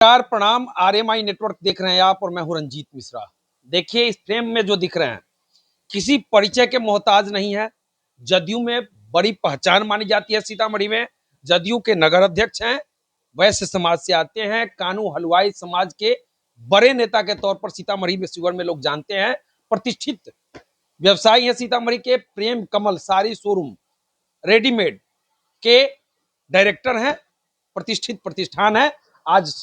नमस्कार, प्रणाम। RMI network देख रहे हैं आप और मैं हूं रंजीत मिश्रा। देखिए, इस फ्रेम में जो दिख रहे हैं किसी परिचय के मोहताज नहीं है। जदयू में बड़ी पहचान मानी जाती है। सीतामढ़ी में जदयू के नगर अध्यक्ष हैं, वैश्य समाज से आते हैं, कानू हलवाई समाज के बड़े नेता के तौर पर सीतामढ़ी में शिवर में लोग जानते हैं। प्रतिष्ठित व्यवसायी हैं सीतामढ़ी के। प्रेम कमल साड़ी शोरूम रेडीमेड के डायरेक्टर हैं। प्रतिष्ठित प्रतिष्ठान है। आज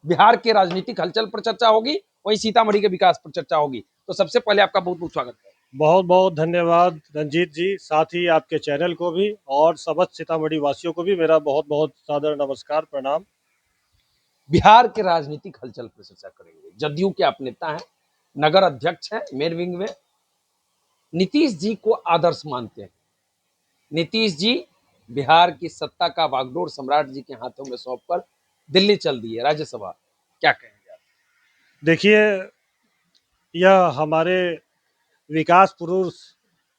बिहार के राजनीतिक हलचल पर चर्चा होगी, वहीं सीतामढ़ी के विकास पर चर्चा होगी। तो सबसे पहले आपका बहुत बहुत स्वागत है। बहुत बहुत धन्यवाद रंजीत जी, साथ ही आपके चैनल को भी और समस्त सीतामढ़ी वासियों को भी मेरा बहुत बहुत सादर नमस्कार, प्रणाम। बिहार के राजनीतिक हलचल पर चर्चा करेंगे। जदयू के आप नेता हैं, नगर अध्यक्ष हैं मेन विंग में। नीतीश जी को आदर्श मानते हैं। नीतीश जी बिहार की सत्ता का बागडोर सम्राट जी के हाथों में सौंपकर दिल्ली चल दी है राज्यसभा। क्या कहेंगे आप? देखिए, यह हमारे विकास पुरुष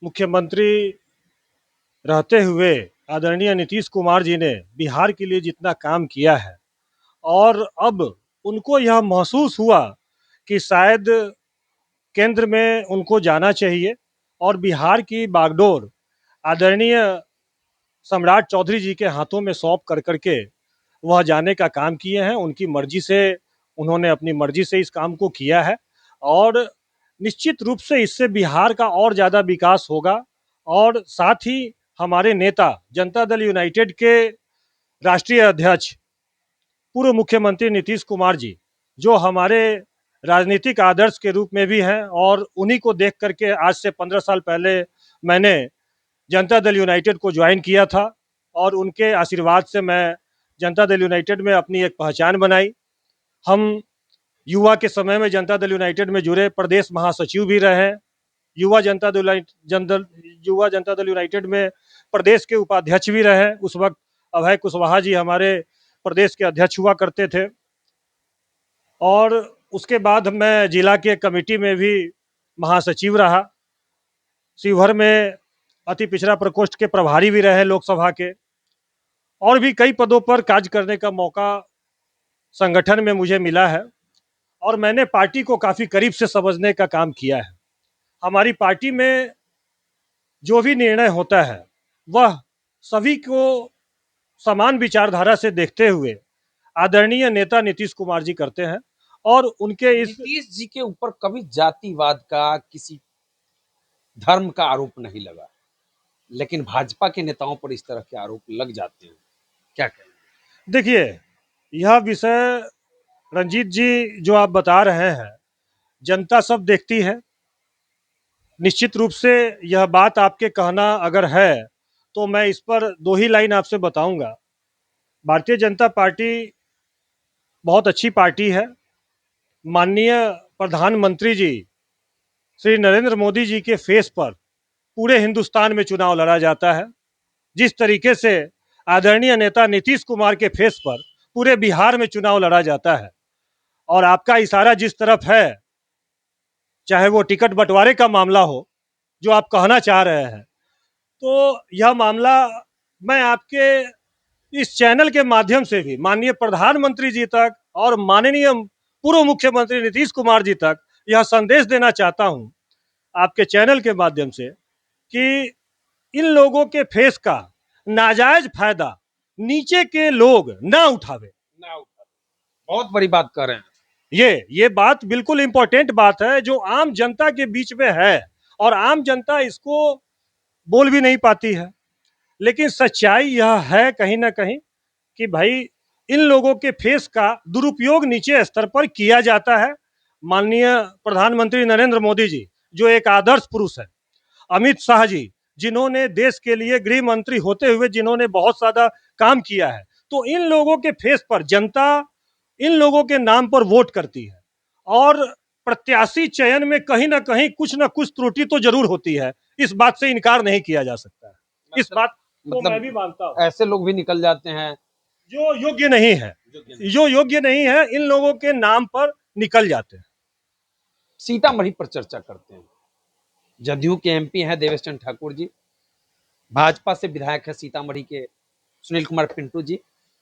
मुख्यमंत्री रहते हुए आदरणीय नीतीश कुमार जी ने बिहार के लिए जितना काम किया है, और अब उनको यह महसूस हुआ कि शायद केंद्र में उनको जाना चाहिए और बिहार की बागडोर आदरणीय सम्राट चौधरी जी के हाथों में सौंप कर करके वह जाने का काम किए हैं। उनकी मर्जी से, उन्होंने अपनी मर्जी से इस काम को किया है, और निश्चित रूप से इससे बिहार का और ज़्यादा विकास होगा। और साथ ही हमारे नेता, जनता दल यूनाइटेड के राष्ट्रीय अध्यक्ष, पूर्व मुख्यमंत्री नीतीश कुमार जी, जो हमारे राजनीतिक आदर्श के रूप में भी हैं, और उन्हीं को देख करके आज से 15 साल पहले मैंने जनता दल यूनाइटेड को ज्वाइन किया था, और उनके आशीर्वाद से मैं जनता दल यूनाइटेड में अपनी एक पहचान बनाई। हम युवा के समय में जनता दल यूनाइटेड में जुड़े, प्रदेश महासचिव भी रहे। युवा जनता दल जनदल युवा जनता दल यूनाइटेड में प्रदेश के उपाध्यक्ष भी रहे। उस वक्त अभय कुशवाहा जी हमारे प्रदेश के अध्यक्ष हुआ करते थे, और उसके बाद मैं जिला के कमेटी में भी महासचिव रहा। शिवहर में अति पिछड़ा प्रकोष्ठ के प्रभारी भी रहे लोकसभा के, और भी कई पदों पर कार्य करने का मौका संगठन में मुझे मिला है, और मैंने पार्टी को काफ़ी करीब से समझने का काम किया है। हमारी पार्टी में जो भी निर्णय होता है वह सभी को समान विचारधारा से देखते हुए आदरणीय नेता नीतीश कुमार जी करते हैं, और उनके इस नीतीश जी के ऊपर कभी जातिवाद का, किसी धर्म का आरोप नहीं लगा, लेकिन भाजपा के नेताओं पर इस तरह के आरोप लग जाते हैं। क्या कहें? देखिए, यह विषय रंजीत जी जो आप बता रहे हैं, जनता सब देखती है। निश्चित रूप से यह बात आपके कहना अगर है तो मैं इस पर दो ही लाइन आपसे बताऊंगा। भारतीय जनता पार्टी बहुत अच्छी पार्टी है। माननीय प्रधानमंत्री जी श्री नरेंद्र मोदी जी के फेस पर पूरे हिंदुस्तान में चुनाव लड़ा जाता है। जिस तरीके से आदरणीय नेता नीतीश कुमार के फेस पर पूरे बिहार में चुनाव लड़ा जाता है, और आपका इशारा जिस तरफ है, चाहे वो टिकट बंटवारे का मामला हो जो आप कहना चाह रहे हैं, तो यह मामला मैं आपके इस चैनल के माध्यम से भी माननीय प्रधानमंत्री जी तक और माननीय पूर्व मुख्यमंत्री नीतीश कुमार जी तक यह संदेश देना चाहता हूं, आपके चैनल के माध्यम से, कि इन लोगों के फेस का नाजायज फायदा नीचे के लोग ना उठावे। ना उठा। बहुत बड़ी बात कर रहे हैं। ये बात बिल्कुल इंपॉर्टेंट बात है, जो आम जनता के बीच में है, और आम जनता इसको बोल भी नहीं पाती है। लेकिन सच्चाई यह है कहीं ना कहीं कि भाई, इन लोगों के फेस का दुरुपयोग नीचे स्तर पर किया जाता है। माननीय प्रधानमंत्री नरेंद्र मोदी जी, जो एक आदर्श पुरुष है, अमित शाह जी, जिन्होंने देश के लिए गृह मंत्री होते हुए जिन्होंने बहुत ज्यादा काम किया है, तो इन लोगों के फेस पर जनता इन लोगों के नाम पर वोट करती है। और प्रत्याशी चयन में कहीं ना कुछ त्रुटि तो जरूर होती है, इस बात से इनकार नहीं किया जा सकता है। इस मतलब बात को मैं मतलब भी मानता हूं। ऐसे लोग भी निकल जाते हैं जो योग्य नहीं है, जो योग्य नहीं है, इन लोगों के नाम पर निकल जाते हैं। सीतामढ़ी पर चर्चा करते हैं। जदयू के एमपी हैं देवेश चंद्र ठाकुर जी, भाजपा से विधायक है सीतामढ़ी के सुनील कुमार पिंटू जी।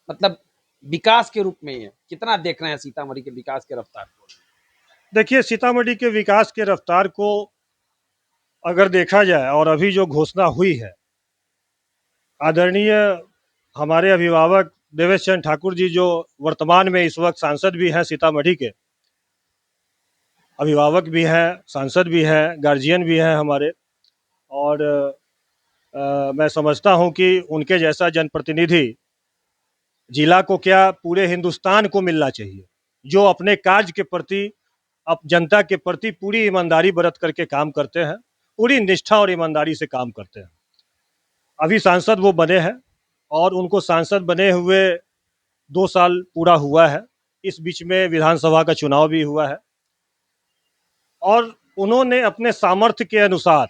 मतलब विकास के रूप में ही है। कितना देख रहे हैं सीतामढ़ी के विकास के रफ्तार को? देखिए, सीतामढ़ी के विकास के रफ्तार को अगर देखा जाए और अभी जो घोषणा हुई है, आदरणीय हमारे अभिभावक देवेश चंद्र ठाकुर जी, जो वर्तमान में इस वक्त सांसद भी हैं सीतामढ़ी के, अभिभावक भी हैं, सांसद भी हैं, गार्जियन भी हैं हमारे। और मैं समझता हूं कि उनके जैसा जनप्रतिनिधि जिला को क्या पूरे हिंदुस्तान को मिलना चाहिए, जो अपने कार्य के प्रति, अब जनता के प्रति पूरी ईमानदारी बरत करके काम करते हैं, पूरी निष्ठा और ईमानदारी से काम करते हैं। अभी सांसद वो बने हैं और उनको सांसद बने हुए 2 साल पूरा हुआ है। इस बीच में विधानसभा का चुनाव भी हुआ है और उन्होंने अपने सामर्थ्य के अनुसार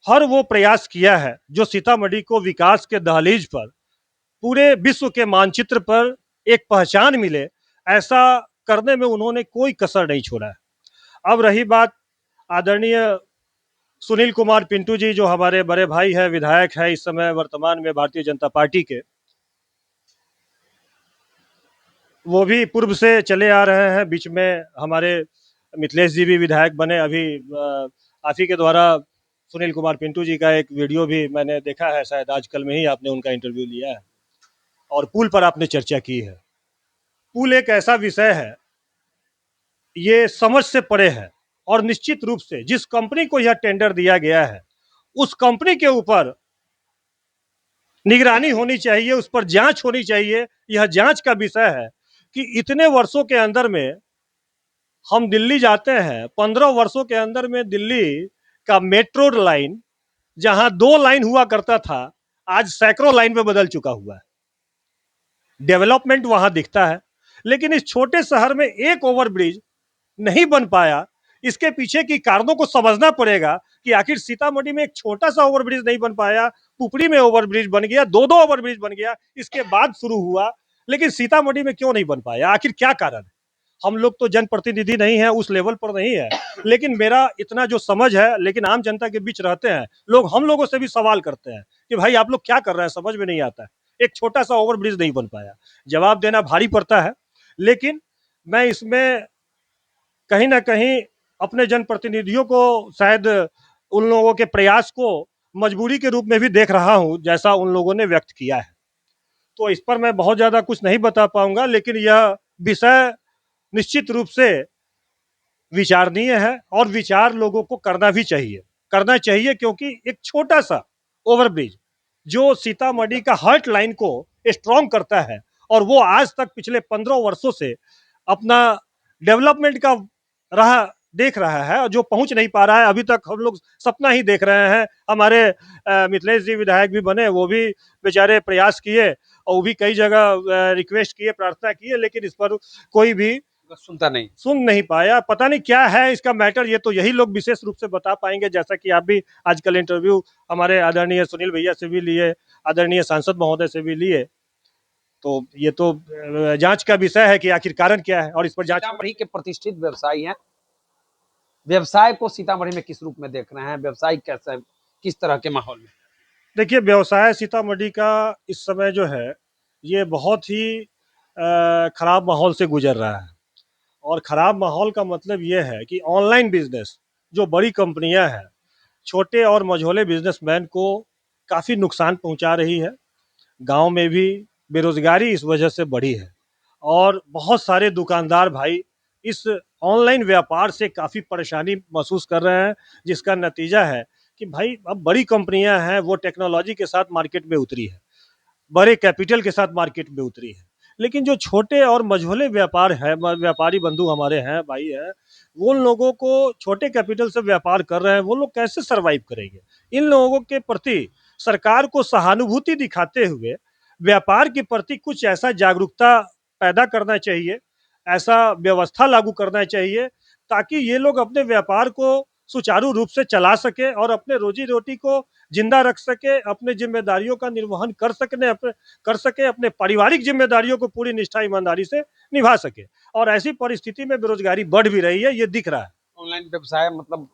हर वो प्रयास किया है जो सीतामढ़ी को विकास के दहलीज पर, पूरे विश्व के मानचित्र पर एक पहचान मिले, ऐसा करने में उन्होंने कोई कसर नहीं छोड़ा है। अब रही बात आदरणीय सुनील कुमार पिंटू जी, जो हमारे बड़े भाई हैं, विधायक हैं इस समय वर्तमान में भारतीय जनता पार्टी के, वो भी पूर्व से चले आ रहे हैं। बीच में हमारे मिथिलेश जी भी विधायक बने। अभी आप ही के द्वारा सुनील कुमार पिंटू जी का एक वीडियो भी मैंने देखा है, शायद आजकल में ही आपने उनका इंटरव्यू लिया है और पुल पर आपने चर्चा की है। पुल एक ऐसा विषय है, ये समझ से परे है और निश्चित रूप से जिस कंपनी को यह टेंडर दिया गया है, उस कंपनी के ऊपर निगरानी होनी चाहिए, उस पर जांच होनी चाहिए। यह जांच का विषय है कि इतने वर्षों के अंदर में हम दिल्ली जाते हैं, 15 वर्षों के अंदर में दिल्ली का मेट्रो लाइन, जहां 2 लाइन हुआ करता था, आज सैकड़ों लाइन में बदल चुका हुआ है। डेवलपमेंट वहां दिखता है, लेकिन इस छोटे शहर में एक ओवरब्रिज नहीं बन पाया। इसके पीछे की कारणों को समझना पड़ेगा कि आखिर सीतामढ़ी में एक छोटा सा ओवरब्रिज नहीं बन पाया, पुपड़ी में ओवरब्रिज बन गया, दो ओवरब्रिज बन गया, इसके बाद शुरू हुआ, लेकिन सीतामढ़ी में क्यों नहीं बन पाया? आखिर क्या कारण है? हम लोग तो जनप्रतिनिधि नहीं है, उस लेवल पर नहीं है, लेकिन मेरा इतना जो समझ है, लेकिन आम जनता के बीच रहते हैं लोग, हम लोगों से भी सवाल करते हैं कि भाई आप लोग क्या कर रहे हैं, समझ में नहीं आता है। एक छोटा सा ओवरब्रिज नहीं बन पाया, जवाब देना भारी पड़ता है। लेकिन मैं इसमें कहीं ना कहीं अपने जनप्रतिनिधियों को, शायद उन लोगों के प्रयास को मजबूरी के रूप में भी देख रहा हूं, जैसा उन लोगों ने व्यक्त किया है। तो इस पर मैं बहुत ज्यादा कुछ नहीं बता पाऊंगा, लेकिन यह विषय निश्चित रूप से विचारणीय है और विचार लोगों को करना चाहिए, क्योंकि एक छोटा सा ओवरब्रिज जो सीतामढ़ी का हार्ट लाइन को स्ट्रॉन्ग करता है, और वो आज तक पिछले 15 वर्षों से अपना डेवलपमेंट का राह देख रहा है, और जो पहुंच नहीं पा रहा है अभी तक, हम लोग सपना ही देख रहे हैं। हमारे मिथिलेश जी विधायक भी बने, वो भी बेचारे प्रयास किए और वो भी कई जगह रिक्वेस्ट किए, प्रार्थना किए, लेकिन इस पर कोई भी सुन नहीं पाया। पता नहीं क्या है इसका मैटर, ये तो यही लोग विशेष रूप से बता पाएंगे, जैसा कि आप भी आजकल इंटरव्यू हमारे आदरणीय सुनील भैया से भी लिए, आदरणीय सांसद महोदय से भी लिए। तो ये तो जांच का विषय है कि आखिर कारण क्या है, और इस पर जांच। सीतामढ़ी के प्रतिष्ठित व्यवसायी हैं, व्यवसाय को सीतामढ़ी में किस रूप में देख रहे हैं? व्यवसाय कैसा है, किस तरह के माहौल में? देखिए, व्यवसाय सीतामढ़ी का इस समय जो है, ये बहुत ही खराब माहौल से गुजर रहा है। और खराब माहौल का मतलब ये है कि ऑनलाइन बिजनेस, जो बड़ी कंपनियां हैं, छोटे और मझोले बिजनेसमैन को काफ़ी नुकसान पहुंचा रही है। गांव में भी बेरोजगारी इस वजह से बढ़ी है, और बहुत सारे दुकानदार भाई इस ऑनलाइन व्यापार से काफ़ी परेशानी महसूस कर रहे हैं, जिसका नतीजा है कि भाई अब बड़ी कंपनियां हैं, वो टेक्नोलॉजी के साथ मार्केट में उतरी है, बड़े कैपिटल के साथ मार्केट में उतरी है, लेकिन जो छोटे और मझोले व्यापार है, व्यापारी बंधु हमारे हैं, भाई हैं, वो लोगों को छोटे कैपिटल से व्यापार कर रहे हैं, वो लोग कैसे सरवाइव करेंगे? इन लोगों के प्रति सरकार को सहानुभूति दिखाते हुए व्यापार के प्रति कुछ ऐसा जागरूकता पैदा करना चाहिए, ऐसा व्यवस्था लागू करना चाहिए, ताकि ये लोग अपने व्यापार को सुचारू रूप से चला सके और अपने रोजी रोटी को जिंदा रख सके, अपने जिम्मेदारियों का निर्वहन कर सके, अपने पारिवारिक जिम्मेदारियों को पूरी निष्ठा ईमानदारी से निभा सके। और ऐसी परिस्थिति में बेरोजगारी बढ़ भी रही है, ये दिख रहा है। ऑनलाइन व्यवसाय मतलब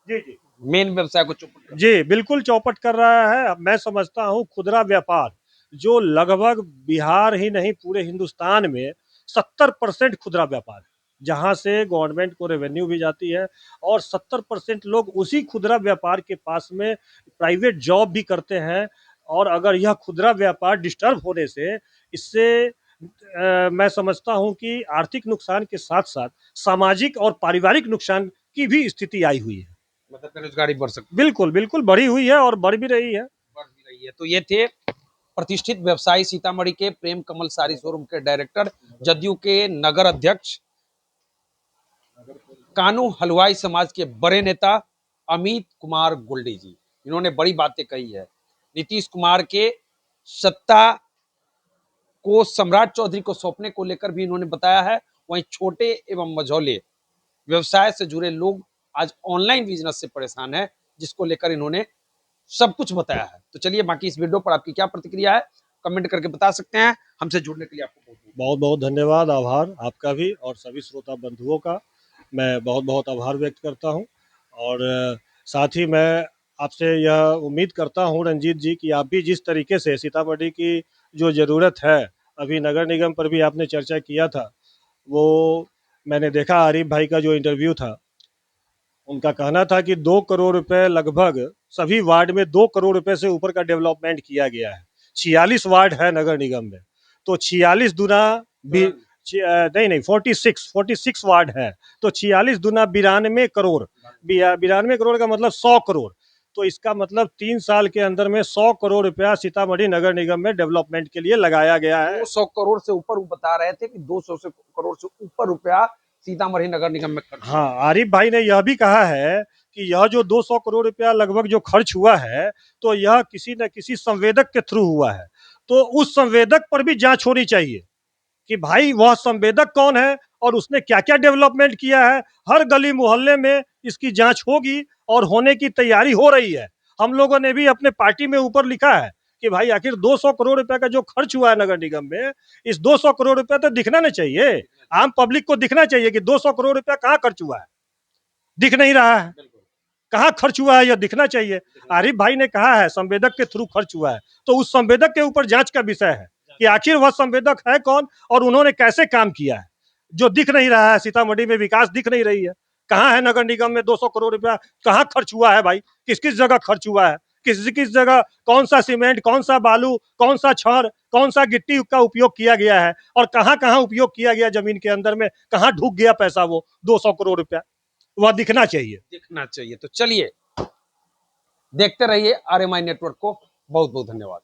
जी जी मेन व्यवसाय को चौपट कर जी, बिल्कुल चौपट कर रहा है। मैं समझता हूँ खुदरा व्यापार जो लगभग बिहार ही नहीं पूरे हिंदुस्तान में 70% खुदरा व्यापार है, जहां से गवर्नमेंट को रेवेन्यू भी जाती है और 70% लोग उसी खुदरा व्यापार के पास में प्राइवेट जॉब भी करते हैं। और अगर यह खुदरा व्यापार डिस्टर्ब होने से इससे मैं समझता हूं कि आर्थिक नुकसान के साथ साथ सामाजिक और पारिवारिक नुकसान की भी स्थिति आई हुई है। मतलब बेरोजगारी बढ़ सकती बिल्कुल बिल्कुल बढ़ी हुई है और बढ़ भी रही है। बढ़ भी रही है। तो ये थे प्रतिष्ठित व्यवसायी सीतामढ़ी के प्रेम कमल सारी शोरूम के डायरेक्टर, जदयू के नगर अध्यक्ष, कानू हलवाई समाज के बड़े नेता अमित कुमार गोल्डी जी। इन्होंने बड़ी बातें कही है। नीतीश कुमार के सत्ता को सम्राट चौधरी को सौंपने को लेकर भी इन्होंने बताया है। वहीं छोटे एवं मझौले व्यवसाय से जुड़े लोग आज ऑनलाइन बिजनेस से परेशान है, जिसको लेकर इन्होंने सब कुछ बताया है। तो चलिए, बाकी इस वीडियो पर आपकी क्या प्रतिक्रिया है, कमेंट करके बता सकते हैं। हमसे जुड़ने के लिए आपको बहुत बहुत धन्यवाद, आभार आपका भी और सभी श्रोता बंधुओं का मैं बहुत बहुत आभार व्यक्त करता हूं। और साथ ही मैं आपसे यह उम्मीद करता हूं रंजीत जी कि आप भी जिस तरीके से सीतामढ़ी की जो ज़रूरत है, अभी नगर निगम पर भी आपने चर्चा किया था, वो मैंने देखा आरिफ भाई का जो इंटरव्यू था, उनका कहना था कि 2 करोड़ रुपए लगभग सभी वार्ड में 2 करोड़ रुपए से ऊपर का डेवलपमेंट किया गया है। 46 वार्ड है नगर निगम में, तो 46 दुना भी नहीं 46 वार्ड है, तो 46 दुना 92 करोड़, 92 करोड़ का मतलब 100 करोड़। तो इसका मतलब 3 साल के अंदर में 100 करोड़ रुपया सीतामढ़ी नगर निगम में डेवलपमेंट के लिए लगाया गया है। 200 करोड़ से ऊपर, वो बता रहे थे कि 200 करोड़ से ऊपर रुपया सीतामढ़ी नगर निगम में खर्च। हाँ, आरिफ भाई ने यह भी कहा है कि यह जो 200 करोड़ रुपया लगभग जो खर्च हुआ है, तो यह किसी न किसी संवेदक के थ्रू हुआ है। तो उस संवेदक पर भी जांच होनी चाहिए कि भाई वह संवेदक कौन है और उसने क्या क्या डेवलपमेंट किया है। हर गली मोहल्ले में इसकी जांच होगी और होने की तैयारी हो रही है। हम लोगों ने भी अपने पार्टी में ऊपर लिखा है कि भाई आखिर 200 करोड़ रुपए का जो खर्च हुआ है नगर निगम में, इस 200 करोड़ रुपया तो दिखना नहीं चाहिए, आम पब्लिक को दिखना चाहिए कि 200 करोड़ रुपया कहाँ खर्च हुआ है। दिख नहीं रहा है, कहाँ खर्च हुआ है यह दिखना चाहिए। आरिफ भाई ने कहा है संवेदक के थ्रू खर्च हुआ है, तो उस संवेदक के ऊपर जांच का विषय है कि आखिर वह संवेदक है कौन और उन्होंने कैसे काम किया है। जो दिख नहीं रहा है, सीतामढ़ी में विकास दिख नहीं रही है। कहाँ है नगर निगम में 200 करोड़ रुपया, कहाँ खर्च हुआ है भाई, किस किस जगह खर्च हुआ है, किस किस जगह कौन सा सीमेंट, कौन सा बालू, कौन सा छड़, कौन सा गिट्टी का उपयोग किया गया है और कहाँ कहाँ उपयोग किया गया जमीन के अंदर में, कहाँ ढुक गया पैसा वो 200 करोड़ रुपया, वह दिखना चाहिए। दिखना चाहिए। तो चलिए, देखते रहिए आरएमआई नेटवर्क को। बहुत बहुत धन्यवाद।